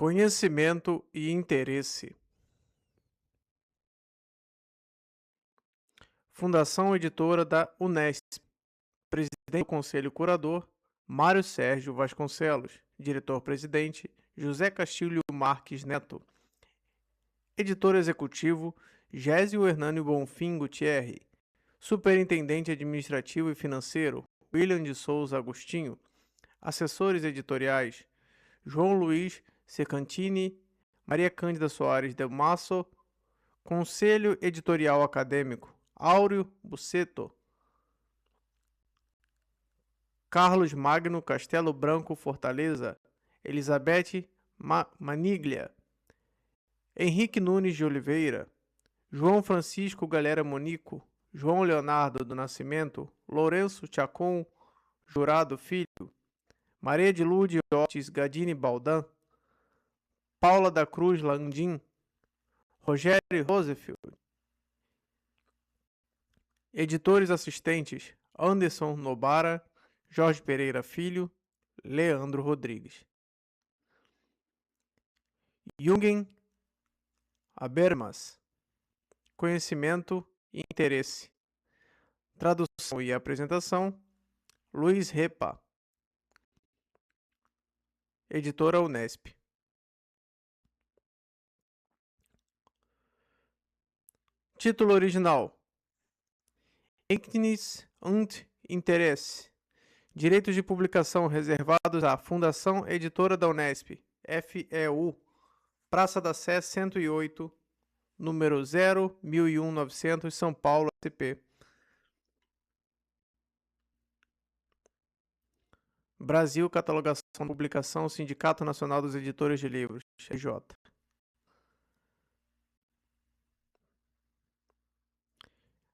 Conhecimento e interesse. Fundação Editora da Unesp. Presidente do Conselho Curador, Mário Sérgio Vasconcelos. Diretor-presidente, José Castilho Marques Neto. Editor executivo, Gésio Hernânio Bonfim Gutierre. Superintendente administrativo e financeiro, William de Souza Agostinho. Assessores editoriais, João Luiz Secantini, Maria Cândida Soares Del Masso. Conselho Editorial Acadêmico, Áureo Buceto. Carlos Magno Castelo Branco Fortaleza, Elizabeth Maniglia. Henrique Nunes de Oliveira, João Francisco Galera Monico, João Leonardo do Nascimento, Lourenço Chacon Jurado Filho, Maria de Lourdes Ortiz Gadini Baldan, Paula da Cruz Landim, Rogério Rosefield. Editores assistentes, Anderson Nobara, Jorge Pereira Filho, Leandro Rodrigues. Jungen Habermas. Conhecimento e interesse. Tradução e apresentação, Luiz Repa. Editora Unesp. Título original: Ignis und Interesse. Direitos de publicação reservados à Fundação Editora da Unesp, FEU, Praça da Sé 108, número 0.001.900, São Paulo, SP. Brasil, Catalogação e Publicação, Sindicato Nacional dos Editores de Livros, SJ.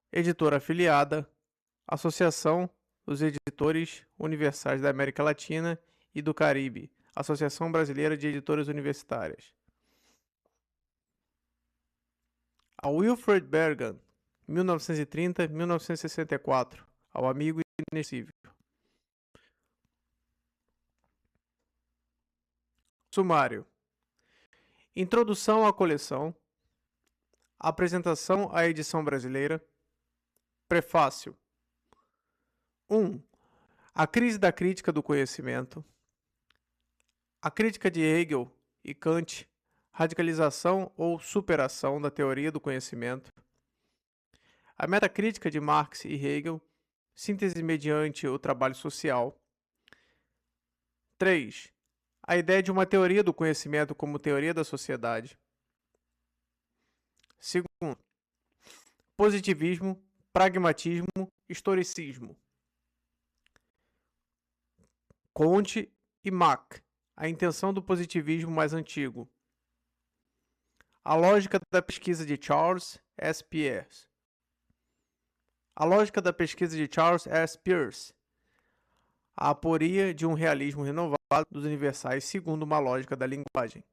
Editora afiliada, Associação dos Editores Universais da América Latina e do Caribe, Associação Brasileira de Editoras Universitárias. A Wilfred Bergan, 1930-1964, ao amigo inesquecível. Sumário. Introdução à coleção. Apresentação à edição brasileira. Prefácio. 1. A crise da crítica do conhecimento. A crítica de Hegel e Kant. Radicalização ou superação da teoria do conhecimento. A metacrítica de Marx e Hegel. Síntese mediante o trabalho social. 3. A ideia de uma teoria do conhecimento como teoria da sociedade. 2. Positivismo, pragmatismo, historicismo. Comte e Mach, a intenção do positivismo mais antigo. A lógica da pesquisa de Charles S. Peirce. A lógica da pesquisa de Charles S. Peirce. A aporia de um realismo renovado dos universais segundo uma lógica da linguagem.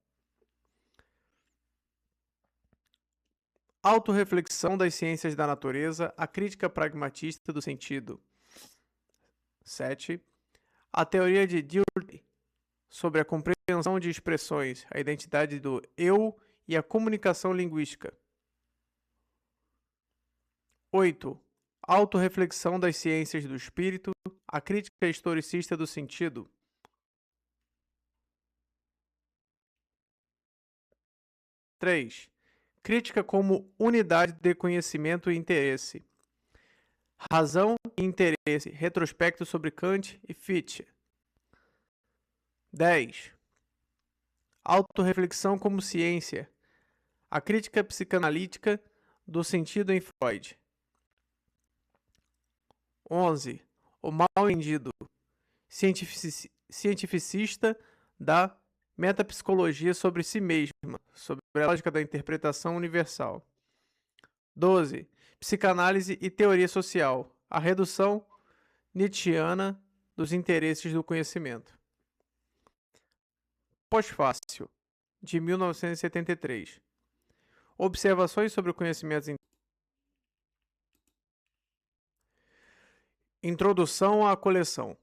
Autorreflexão das ciências da natureza, a crítica pragmatista do sentido. 7. A teoria de Dewey sobre a compreensão de expressões, a identidade do eu e a comunicação linguística. 8. Autorreflexão das ciências do espírito, a crítica historicista do sentido. 3. Crítica como unidade de conhecimento e interesse. Razão e interesse, retrospecto sobre Kant e Fichte. 10. Autorreflexão como ciência, a crítica psicanalítica do sentido em Freud. 11. O mal entendido, cientificista da metapsicologia sobre si mesma, sobre a lógica da interpretação universal. 12. Psicanálise e teoria social, a redução nietzschiana dos interesses do conhecimento. Pós-fácil, de 1973. Observações sobre o conhecimento. Introdução à coleção.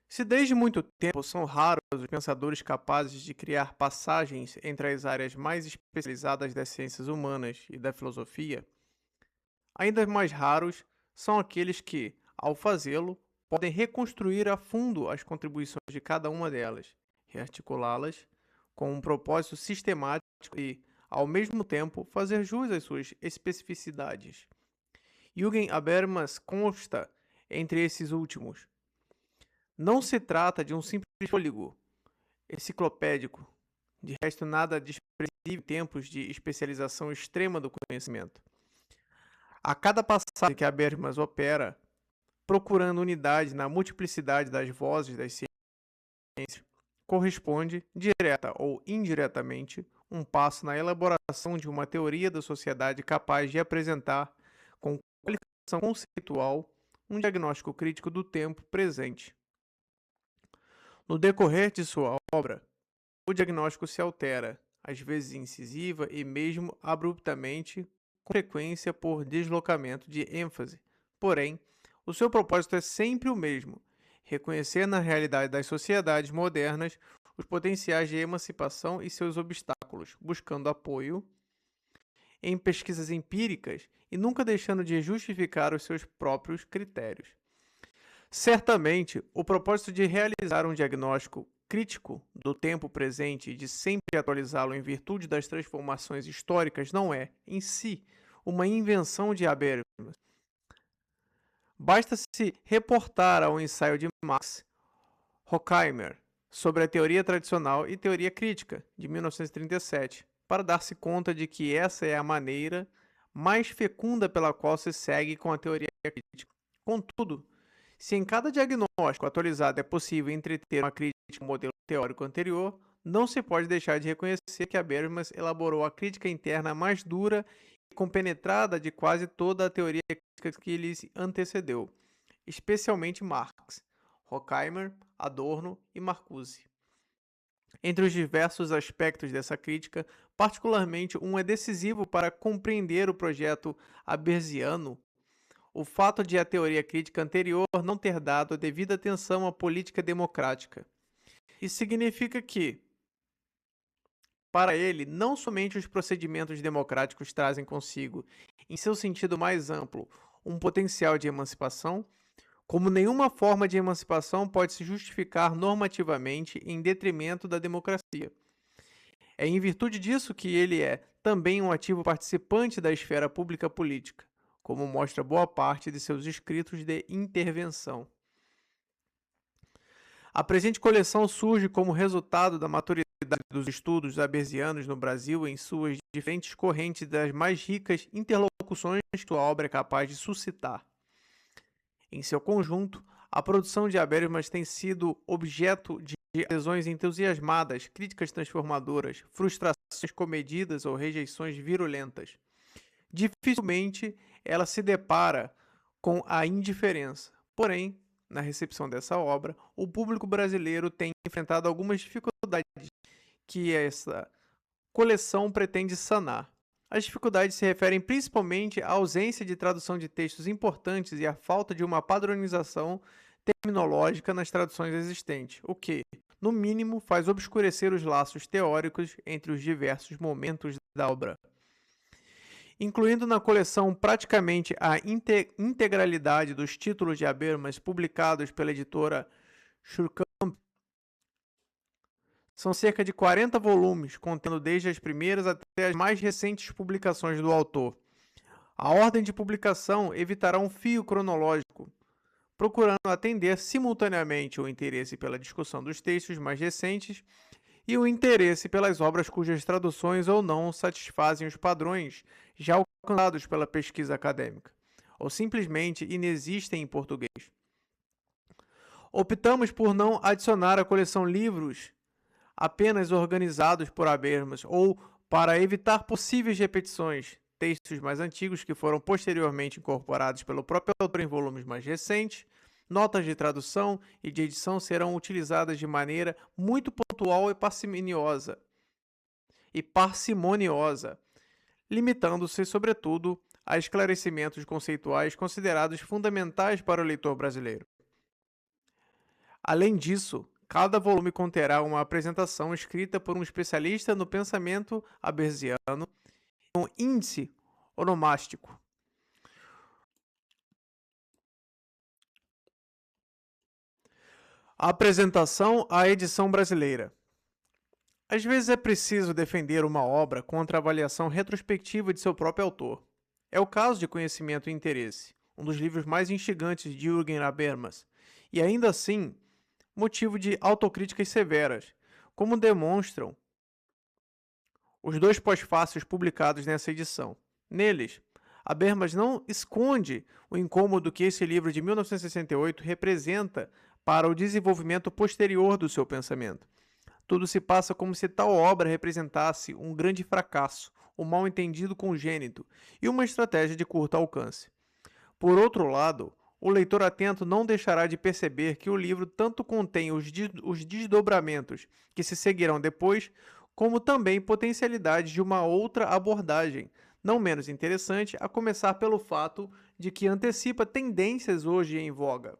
Se desde muito tempo são raros os pensadores capazes de criar passagens entre as áreas mais especializadas das ciências humanas e da filosofia, ainda mais raros são aqueles que, ao fazê-lo, podem reconstruir a fundo as contribuições de cada uma delas, rearticulá-las com um propósito sistemático e, ao mesmo tempo, fazer jus às suas especificidades. Jürgen Habermas consta entre esses últimos. Não se trata de um simples fôlego enciclopédico, de resto nada desprezível em tempos de especialização extrema do conhecimento. A cada passagem que Habermas opera, procurando unidade na multiplicidade das vozes das ciências, corresponde, direta ou indiretamente, um passo na elaboração de uma teoria da sociedade capaz de apresentar, com qualificação conceitual, um diagnóstico crítico do tempo presente. No decorrer de sua obra, o diagnóstico se altera, às vezes incisiva e mesmo abruptamente, com frequência por deslocamento de ênfase. Porém, o seu propósito é sempre o mesmo: reconhecer na realidade das sociedades modernas os potenciais de emancipação e seus obstáculos, buscando apoio em pesquisas empíricas e nunca deixando de justificar os seus próprios critérios. Certamente, o propósito de realizar um diagnóstico crítico do tempo presente e de sempre atualizá-lo em virtude das transformações históricas não é, em si, uma invenção de Habermas. Basta-se reportar ao ensaio de Max Horkheimer sobre a teoria tradicional e teoria crítica, de 1937, para dar-se conta de que essa é a maneira mais fecunda pela qual se segue com a teoria crítica. Contudo, se em cada diagnóstico atualizado é possível entreter uma crítica ao modelo teórico anterior, não se pode deixar de reconhecer que Habermas elaborou a crítica interna mais dura e compenetrada de quase toda a teoria crítica que lhe antecedeu, especialmente Marx, Horkheimer, Adorno e Marcuse. Entre os diversos aspectos dessa crítica, particularmente um é decisivo para compreender o projeto habermasiano: o fato de a teoria crítica anterior não ter dado a devida atenção à política democrática. Isso significa que, para ele, não somente os procedimentos democráticos trazem consigo, em seu sentido mais amplo, um potencial de emancipação, como nenhuma forma de emancipação pode se justificar normativamente em detrimento da democracia. É em virtude disso que ele é também um ativo participante da esfera pública política, como mostra boa parte de seus escritos de intervenção. A presente coleção surge como resultado da maturidade dos estudos habermasianos no Brasil em suas diferentes correntes das mais ricas interlocuções que sua obra é capaz de suscitar. Em seu conjunto, a produção de Habermas tem sido objeto de adesões entusiasmadas, críticas transformadoras, frustrações comedidas ou rejeições virulentas. Dificilmente ela se depara com a indiferença. Porém, na recepção dessa obra, o público brasileiro tem enfrentado algumas dificuldades que essa coleção pretende sanar. As dificuldades se referem principalmente à ausência de tradução de textos importantes e à falta de uma padronização terminológica nas traduções existentes, o que, no mínimo, faz obscurecer os laços teóricos entre os diversos momentos da obra. Incluindo na coleção praticamente a integralidade dos títulos de Habermas publicados pela editora Suhrkamp, são cerca de 40 volumes, contendo desde as primeiras até as mais recentes publicações do autor. A ordem de publicação evitará um fio cronológico, procurando atender simultaneamente o interesse pela discussão dos textos mais recentes e o interesse pelas obras cujas traduções ou não satisfazem os padrões já alcançados pela pesquisa acadêmica, ou simplesmente inexistem em português. Optamos por não adicionar à coleção livros apenas organizados por Habermas ou, para evitar possíveis repetições, textos mais antigos que foram posteriormente incorporados pelo próprio autor em volumes mais recentes. Notas de tradução e de edição serão utilizadas de maneira muito pontual e parcimoniosa, limitando-se, sobretudo, a esclarecimentos conceituais considerados fundamentais para o leitor brasileiro. Além disso, cada volume conterá uma apresentação escrita por um especialista no pensamento habersiano, um índice onomástico. A apresentação à edição brasileira. Às vezes é preciso defender uma obra contra a avaliação retrospectiva de seu próprio autor. É o caso de Conhecimento e Interesse, um dos livros mais instigantes de Jürgen Habermas, e ainda assim, motivo de autocríticas severas, como demonstram os dois pós-fácios publicados nessa edição. Neles, Habermas não esconde o incômodo que esse livro de 1968 representa para o desenvolvimento posterior do seu pensamento. Tudo se passa como se tal obra representasse um grande fracasso, um mal-entendido congênito e uma estratégia de curto alcance. Por outro lado, o leitor atento não deixará de perceber que o livro tanto contém os desdobramentos que se seguirão depois, como também potencialidades de uma outra abordagem, não menos interessante, a começar pelo fato de que antecipa tendências hoje em voga.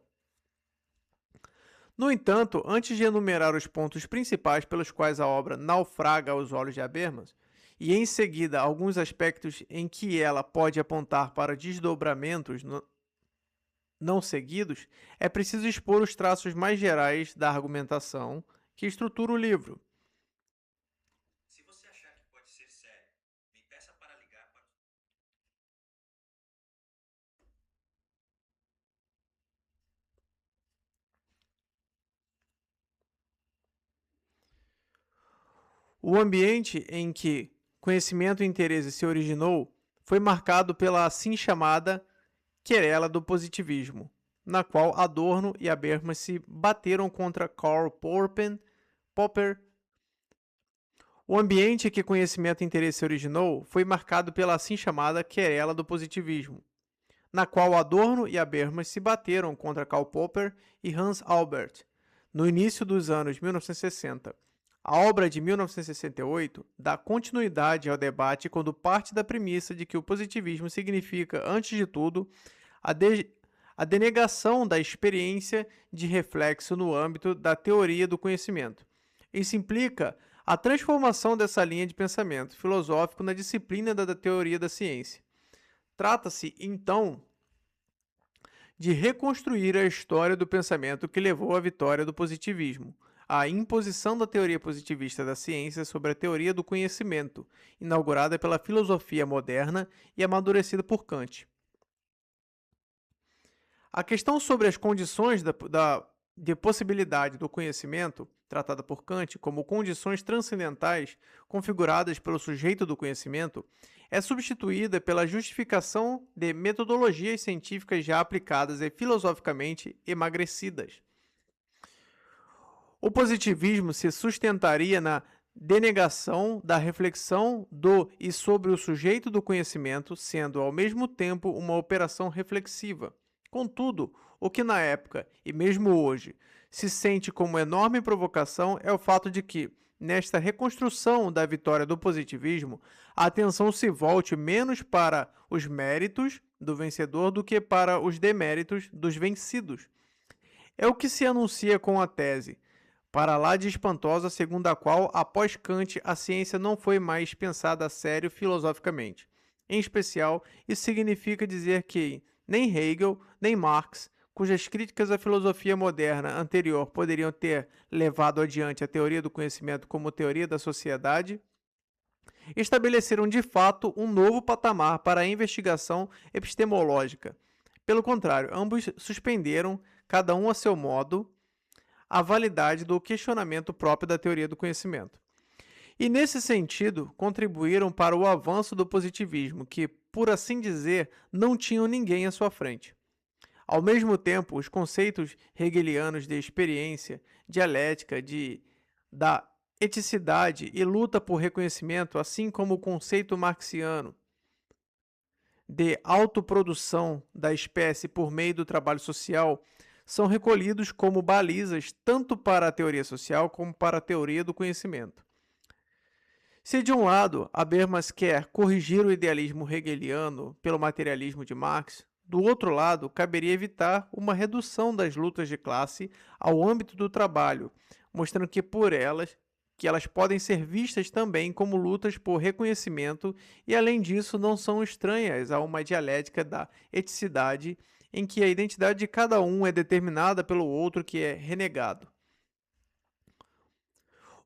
No entanto, antes de enumerar os pontos principais pelos quais a obra naufraga aos olhos de Habermas, e em seguida alguns aspectos em que ela pode apontar para desdobramentos não seguidos, é preciso expor os traços mais gerais da argumentação que estrutura o livro. Se você achar que pode ser sério, me peça para ligar para. O ambiente em que conhecimento e interesse se originou foi marcado pela assim chamada querela do positivismo, na qual Adorno e Habermas se bateram contra Karl Popper. O ambiente em que conhecimento e interesse se originou foi marcado pela assim chamada querela do positivismo, na qual Adorno e Habermas se bateram contra Karl Popper e Hans Albert, no início dos anos 1960. A obra de 1968 dá continuidade ao debate quando parte da premissa de que o positivismo significa, antes de tudo, a denegação da experiência de reflexo no âmbito da teoria do conhecimento. Isso implica a transformação dessa linha de pensamento filosófico na disciplina da teoria da ciência. Trata-se, então, de reconstruir a história do pensamento que levou à vitória do positivismo, a imposição da teoria positivista da ciência sobre a teoria do conhecimento, inaugurada pela filosofia moderna e amadurecida por Kant. A questão sobre as condições de possibilidade do conhecimento, tratada por Kant como condições transcendentais configuradas pelo sujeito do conhecimento, é substituída pela justificação de metodologias científicas já aplicadas e filosoficamente emagrecidas. O positivismo se sustentaria na denegação da reflexão do e sobre o sujeito do conhecimento, sendo ao mesmo tempo uma operação reflexiva. Contudo, o que na época, e mesmo hoje, se sente como enorme provocação é o fato de que, nesta reconstrução da vitória do positivismo, a atenção se volte menos para os méritos do vencedor do que para os deméritos dos vencidos. É o que se anuncia com a tese, para lá de espantosa, segundo a qual, após Kant, a ciência não foi mais pensada a sério filosoficamente. Em especial, isso significa dizer que nem Hegel, nem Marx, cujas críticas à filosofia moderna anterior poderiam ter levado adiante a teoria do conhecimento como teoria da sociedade, estabeleceram de fato um novo patamar para a investigação epistemológica. Pelo contrário, ambos suspenderam, cada um a seu modo, a validade do questionamento próprio da teoria do conhecimento. E, nesse sentido, contribuíram para o avanço do positivismo, que, por assim dizer, não tinham ninguém à sua frente. Ao mesmo tempo, os conceitos hegelianos de experiência, dialética, da eticidade e luta por reconhecimento, assim como o conceito marxiano de autoprodução da espécie por meio do trabalho social, são recolhidos como balizas tanto para a teoria social como para a teoria do conhecimento. Se, de um lado, Habermas quer corrigir o idealismo hegeliano pelo materialismo de Marx, Do outro lado, caberia evitar uma redução das lutas de classe ao âmbito do trabalho, mostrando que elas podem ser vistas também como lutas por reconhecimento e, além disso, não são estranhas a uma dialética da eticidade em que a identidade de cada um é determinada pelo outro que é renegado.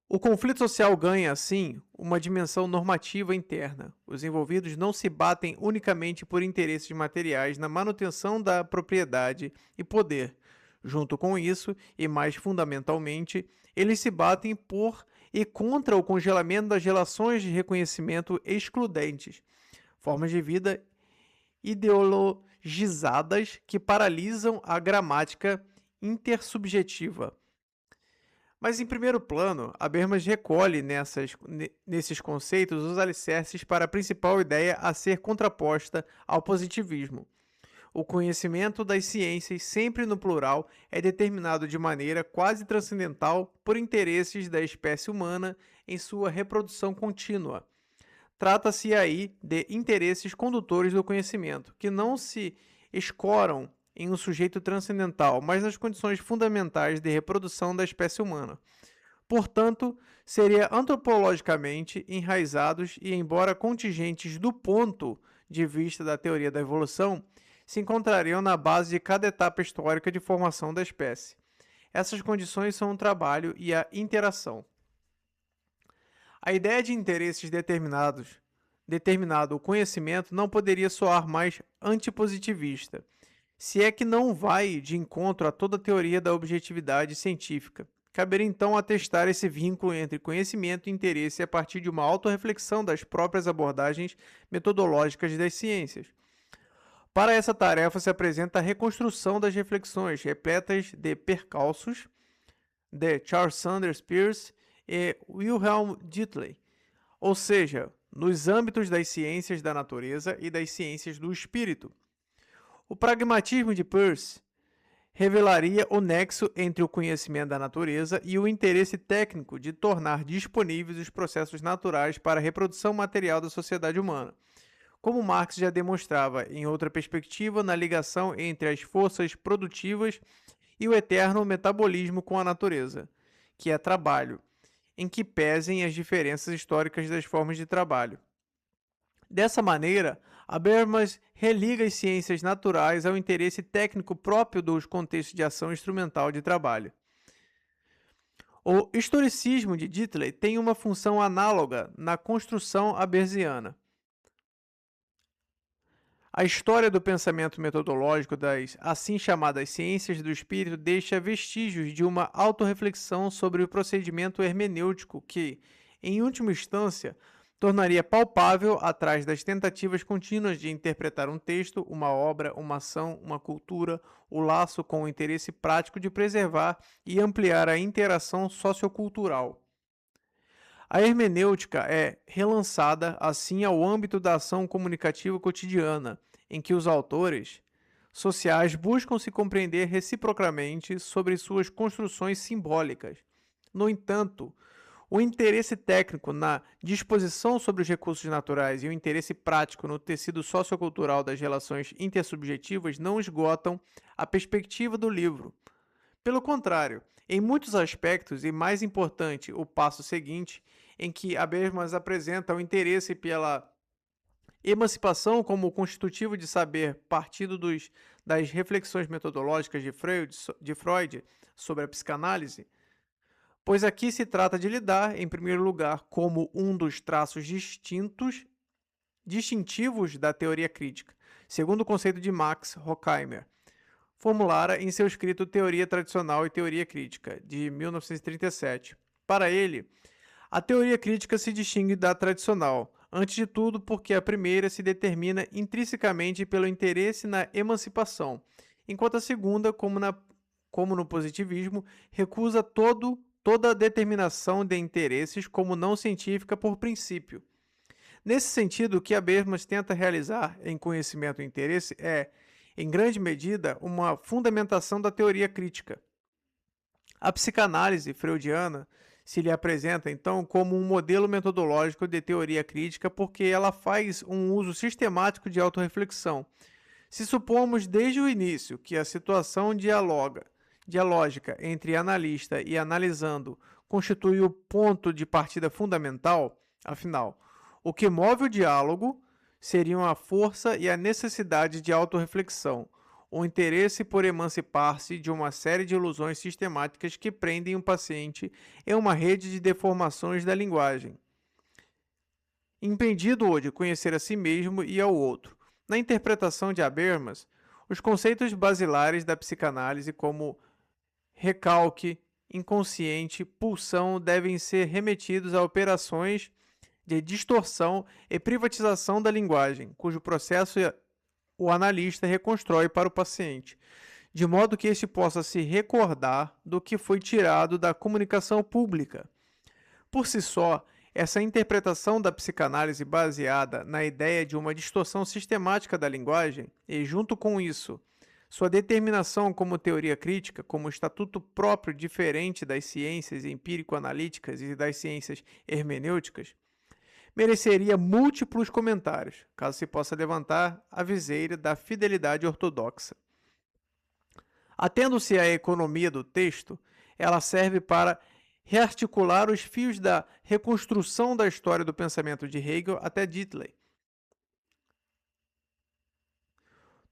O conflito social ganha, assim, uma dimensão normativa interna. Os envolvidos não se batem unicamente por interesses materiais na manutenção da propriedade e poder. Junto com isso, e mais fundamentalmente, eles se batem por e contra o congelamento das relações de reconhecimento excludentes, formas de vida ideologizadas que paralisam a gramática intersubjetiva. Mas, em primeiro plano, Habermas recolhe nesses conceitos os alicerces para a principal ideia a ser contraposta ao positivismo. O conhecimento das ciências, sempre no plural, é determinado de maneira quase transcendental por interesses da espécie humana em sua reprodução contínua. Trata-se aí de interesses condutores do conhecimento, que não se escoram em um sujeito transcendental, mas nas condições fundamentais de reprodução da espécie humana. Portanto, seria antropologicamente enraizados e, embora contingentes do ponto de vista da teoria da evolução, se encontrariam na base de cada etapa histórica de formação da espécie. Essas condições são o trabalho e a interação. A ideia de interesses determinado o conhecimento não poderia soar mais antipositivista, se é que não vai de encontro a toda a teoria da objetividade científica. Caberia então atestar esse vínculo entre conhecimento e interesse a partir de uma autorreflexão das próprias abordagens metodológicas das ciências. Para essa tarefa se apresenta a reconstrução das reflexões repletas de percalços de Charles Sanders Peirce e Wilhelm Dilthey, ou seja, nos âmbitos das ciências da natureza e das ciências do espírito. O pragmatismo de Peirce revelaria o nexo entre o conhecimento da natureza e o interesse técnico de tornar disponíveis os processos naturais para a reprodução material da sociedade humana, como Marx já demonstrava em outra perspectiva na ligação entre as forças produtivas e o eterno metabolismo com a natureza, que é trabalho, em que pesem as diferenças históricas das formas de trabalho. Dessa maneira, Habermas religa as ciências naturais ao interesse técnico próprio dos contextos de ação instrumental de trabalho. O historicismo de Dilthey tem uma função análoga na construção habermasiana. A história do pensamento metodológico das assim chamadas ciências do espírito deixa vestígios de uma autorreflexão sobre o procedimento hermenêutico que, em última instância, tornaria palpável atrás das tentativas contínuas de interpretar um texto, uma obra, uma ação, uma cultura, o laço com o interesse prático de preservar e ampliar a interação sociocultural. A hermenêutica é relançada, assim, ao âmbito da ação comunicativa cotidiana, em que os autores sociais buscam se compreender reciprocamente sobre suas construções simbólicas. No entanto, o interesse técnico na disposição sobre os recursos naturais e o interesse prático no tecido sociocultural das relações intersubjetivas não esgotam a perspectiva do livro. Pelo contrário, em muitos aspectos, e mais importante, o passo seguinte, em que Habermas apresenta o interesse pela emancipação como constitutivo de saber partido das reflexões metodológicas de Freud sobre a psicanálise, pois aqui se trata de lidar, em primeiro lugar, como um dos traços distintivos da teoria crítica, segundo o conceito de Max Horkheimer, formulara em seu escrito Teoria Tradicional e Teoria Crítica, de 1937. Para ele, a teoria crítica se distingue da tradicional, antes de tudo porque a primeira se determina intrinsecamente pelo interesse na emancipação, enquanto a segunda, como no positivismo, recusa toda a determinação de interesses como não científica por princípio. Nesse sentido, o que Habermas tenta realizar em Conhecimento e Interesse é, em grande medida, uma fundamentação da teoria crítica. A psicanálise freudiana se lhe apresenta, então, como um modelo metodológico de teoria crítica porque ela faz um uso sistemático de autorreflexão, Se supomos desde o início que a situação dialógica entre analista e analisando constitui o ponto de partida fundamental, afinal, o que move o diálogo seriam a força e a necessidade de autorreflexão, o interesse por emancipar-se de uma série de ilusões sistemáticas que prendem o paciente em uma rede de deformações da linguagem, impedindo-o de conhecer a si mesmo e ao outro. Na interpretação de Habermas, os conceitos basilares da psicanálise, como recalque, inconsciente, pulsão, devem ser remetidos a operações de distorção e privatização da linguagem, cujo processo o analista reconstrói para o paciente, de modo que este possa se recordar do que foi tirado da comunicação pública. Por si só, essa interpretação da psicanálise baseada na ideia de uma distorção sistemática da linguagem e, junto com isso, sua determinação como teoria crítica, como estatuto próprio diferente das ciências empírico-analíticas e das ciências hermenêuticas, mereceria múltiplos comentários, caso se possa levantar a viseira da fidelidade ortodoxa. Atendo-se à economia do texto, ela serve para rearticular os fios da reconstrução da história do pensamento de Hegel até Diddley.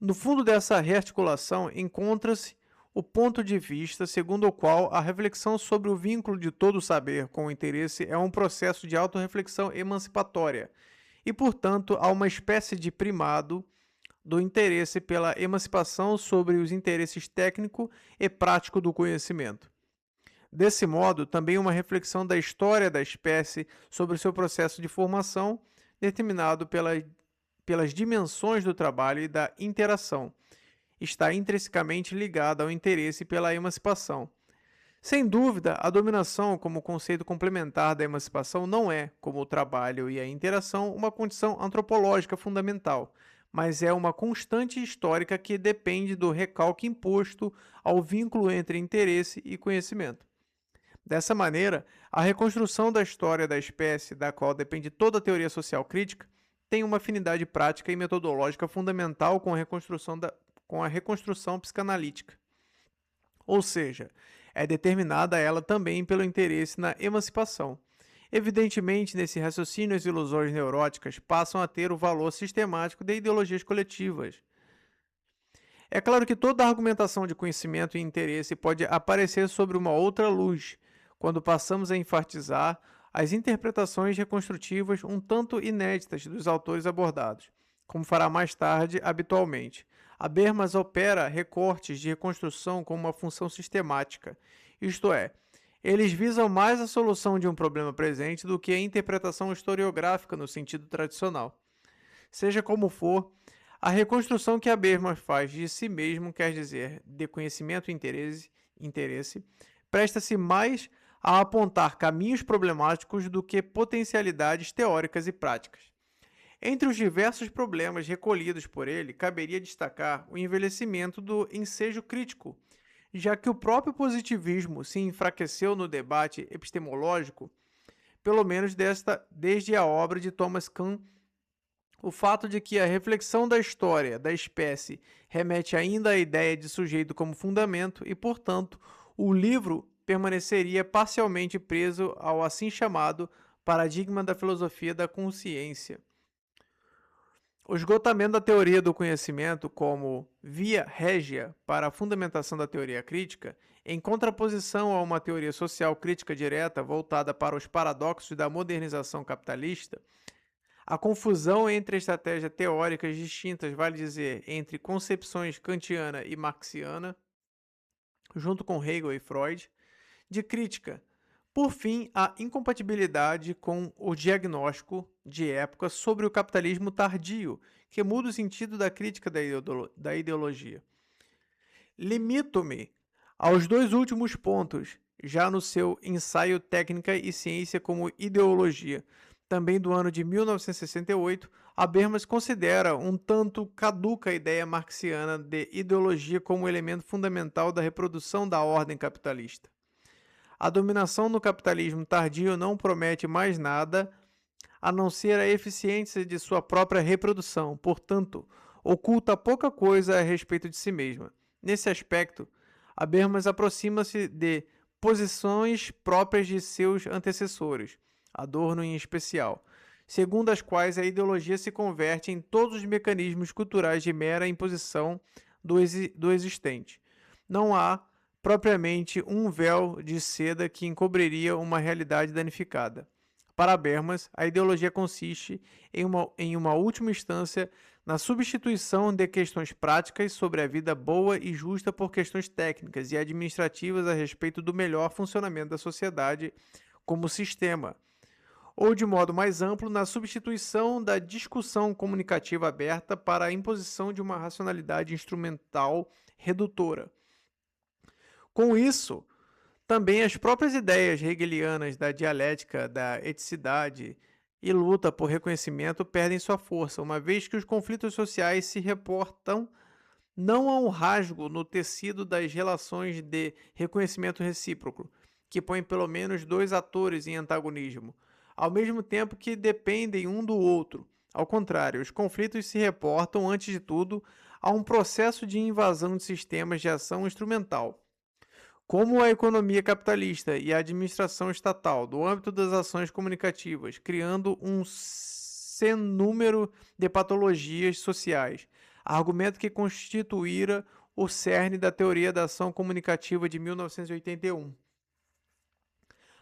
No fundo dessa rearticulação encontra-se o ponto de vista segundo o qual a reflexão sobre o vínculo de todo o saber com o interesse é um processo de autorreflexão emancipatória e, portanto, há uma espécie de primado do interesse pela emancipação sobre os interesses técnico e prático do conhecimento. Desse modo, também uma reflexão da história da espécie sobre o seu processo de formação, determinado pelas dimensões do trabalho e da interação, está intrinsecamente ligada ao interesse pela emancipação. Sem dúvida, a dominação como conceito complementar da emancipação não é, como o trabalho e a interação, uma condição antropológica fundamental, mas é uma constante histórica que depende do recalque imposto ao vínculo entre interesse e conhecimento. Dessa maneira, a reconstrução da história da espécie, da qual depende toda a teoria social crítica, tem uma afinidade prática e metodológica fundamental com a reconstrução psicanalítica. Ou seja, é determinada ela também pelo interesse na emancipação. Evidentemente, nesse raciocínio, as ilusões neuróticas passam a ter o valor sistemático de ideologias coletivas. É claro que toda argumentação de conhecimento e interesse pode aparecer sobre uma outra luz, quando passamos a enfatizar as interpretações reconstrutivas um tanto inéditas dos autores abordados, como fará mais tarde habitualmente. Habermas opera recortes de reconstrução como uma função sistemática, isto é, eles visam mais a solução de um problema presente do que a interpretação historiográfica no sentido tradicional. Seja como for, a reconstrução que Habermas faz de si mesmo, quer dizer, de conhecimento e interesse, presta-se mais a apontar caminhos problemáticos do que potencialidades teóricas e práticas. Entre os diversos problemas recolhidos por ele, caberia destacar o envelhecimento do ensejo crítico, já que o próprio positivismo se enfraqueceu no debate epistemológico, pelo menos desde a obra de Thomas Kuhn. O fato de que a reflexão da história da espécie remete ainda à ideia de sujeito como fundamento e, portanto, o livro permaneceria parcialmente preso ao assim chamado paradigma da filosofia da consciência. O esgotamento da teoria do conhecimento como via régia para a fundamentação da teoria crítica, em contraposição a uma teoria social crítica direta voltada para os paradoxos da modernização capitalista, a confusão entre estratégias teóricas distintas, vale dizer, entre concepções kantiana e marxiana, junto com Hegel e Freud, de crítica. Por fim, a incompatibilidade com o diagnóstico de época sobre o capitalismo tardio, que muda o sentido da crítica da ideologia. Limito-me aos dois últimos pontos, já no seu ensaio Técnica e Ciência como Ideologia, também do ano de 1968, Habermas considera um tanto caduca a ideia marxiana de ideologia como elemento fundamental da reprodução da ordem capitalista. A dominação no capitalismo tardio não promete mais nada a não ser a eficiência de sua própria reprodução. Portanto, oculta pouca coisa a respeito de si mesma. Nesse aspecto, Habermas aproxima-se de posições próprias de seus antecessores, Adorno em especial, segundo as quais a ideologia se converte em todos os mecanismos culturais de mera imposição do existente. Não há, propriamente, um véu de seda que encobriria uma realidade danificada. Para Habermas, a ideologia consiste, em uma última instância, na substituição de questões práticas sobre a vida boa e justa por questões técnicas e administrativas a respeito do melhor funcionamento da sociedade como sistema, ou, de modo mais amplo, na substituição da discussão comunicativa aberta para a imposição de uma racionalidade instrumental redutora. Com isso, também as próprias ideias hegelianas da dialética da eticidade e luta por reconhecimento perdem sua força, uma vez que os conflitos sociais se reportam não a um rasgo no tecido das relações de reconhecimento recíproco, que põe pelo menos dois atores em antagonismo, ao mesmo tempo que dependem um do outro. Ao contrário, os conflitos se reportam, antes de tudo, a um processo de invasão de sistemas de ação instrumental, como a economia capitalista e a administração estatal, do âmbito das ações comunicativas, criando um sem número de patologias sociais, argumento que constituíra o cerne da teoria da ação comunicativa de 1981.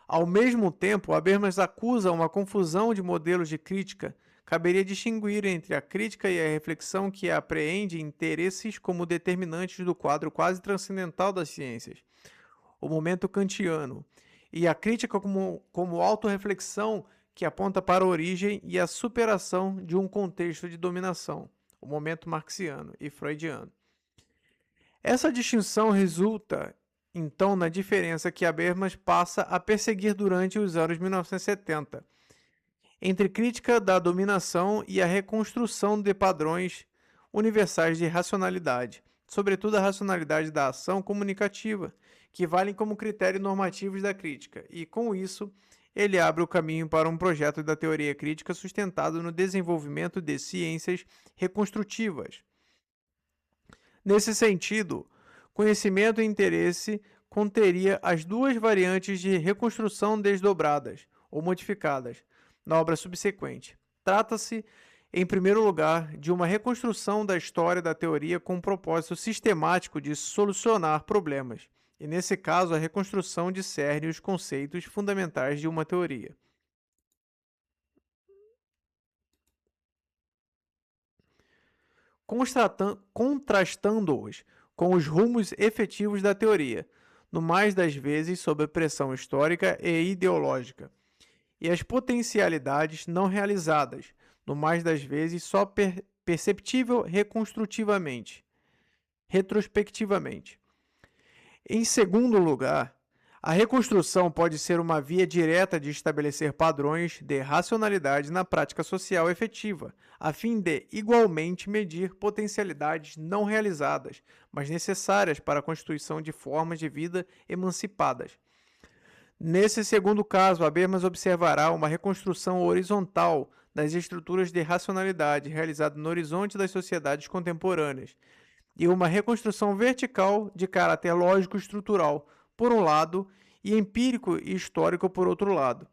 Ao mesmo tempo, Habermas acusa uma confusão de modelos de crítica. Caberia distinguir entre a crítica e a reflexão que apreende interesses como determinantes do quadro quase transcendental das ciências, o momento kantiano, e a crítica como autorreflexão que aponta para a origem e a superação de um contexto de dominação, o momento marxiano e freudiano. Essa distinção resulta, então, na diferença que Habermas passa a perseguir durante os anos 1970, entre crítica da dominação e a reconstrução de padrões universais de racionalidade, sobretudo a racionalidade da ação comunicativa, que valem como critérios normativos da crítica, e, com isso, ele abre o caminho para um projeto da teoria crítica sustentado no desenvolvimento de ciências reconstrutivas. Nesse sentido, conhecimento e interesse conteria as duas variantes de reconstrução desdobradas ou modificadas na obra subsequente. Trata-se, em primeiro lugar, de uma reconstrução da história da teoria com um propósito sistemático de solucionar problemas, e, nesse caso, a reconstrução discerne os conceitos fundamentais de uma teoria. Contrastando-os com os rumos efetivos da teoria, no mais das vezes sob pressão histórica e ideológica, e as potencialidades não realizadas, no mais das vezes só perceptível retrospectivamente. Em segundo lugar, a reconstrução pode ser uma via direta de estabelecer padrões de racionalidade na prática social efetiva, a fim de, igualmente, medir potencialidades não realizadas, mas necessárias para a constituição de formas de vida emancipadas. Nesse segundo caso, Habermas observará uma reconstrução horizontal das estruturas de racionalidade realizada no horizonte das sociedades contemporâneas, e uma reconstrução vertical de caráter lógico-estrutural, por um lado, e empírico e histórico, por outro lado,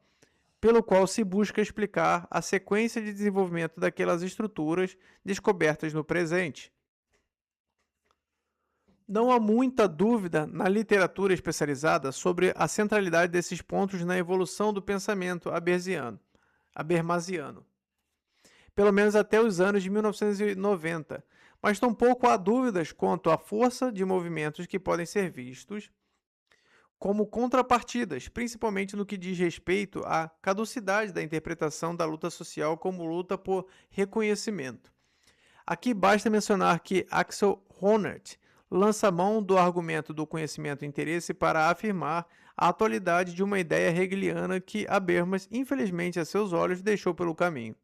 pelo qual se busca explicar a sequência de desenvolvimento daquelas estruturas descobertas no presente. Não há muita dúvida na literatura especializada sobre a centralidade desses pontos na evolução do pensamento habermasiano, pelo menos até os anos de 1990, mas tampouco há dúvidas quanto à força de movimentos que podem ser vistos como contrapartidas, principalmente no que diz respeito à caducidade da interpretação da luta social como luta por reconhecimento. Aqui basta mencionar que Axel Honneth lança mão do argumento do conhecimento e interesse para afirmar a atualidade de uma ideia hegeliana que Habermas, infelizmente a seus olhos, deixou pelo caminho.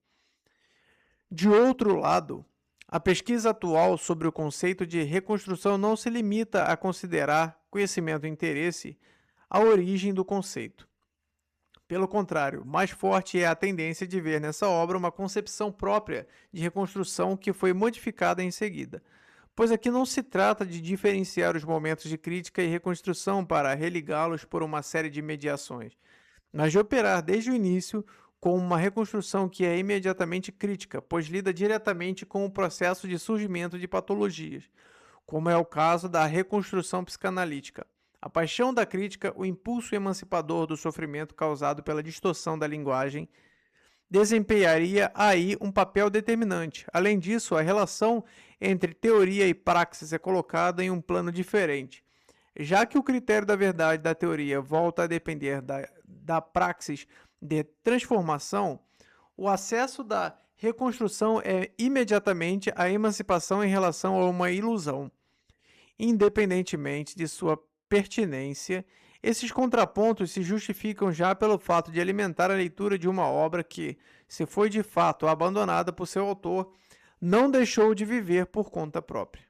De outro lado, a pesquisa atual sobre o conceito de reconstrução não se limita a considerar conhecimento e interesse a origem do conceito. Pelo contrário, mais forte é a tendência de ver nessa obra uma concepção própria de reconstrução que foi modificada em seguida. Pois aqui não se trata de diferenciar os momentos de crítica e reconstrução para religá-los por uma série de mediações, mas de operar desde o início com uma reconstrução que é imediatamente crítica, pois lida diretamente com o processo de surgimento de patologias, como é o caso da reconstrução psicanalítica. A paixão da crítica, o impulso emancipador do sofrimento causado pela distorção da linguagem, desempenharia aí um papel determinante. Além disso, a relação entre teoria e praxis é colocada em um plano diferente. Já que o critério da verdade da teoria volta a depender da praxis de transformação, o acesso da reconstrução é imediatamente a emancipação em relação a uma ilusão. Independentemente de sua pertinência, esses contrapontos se justificam já pelo fato de alimentar a leitura de uma obra que, se foi de fato abandonada por seu autor, não deixou de viver por conta própria.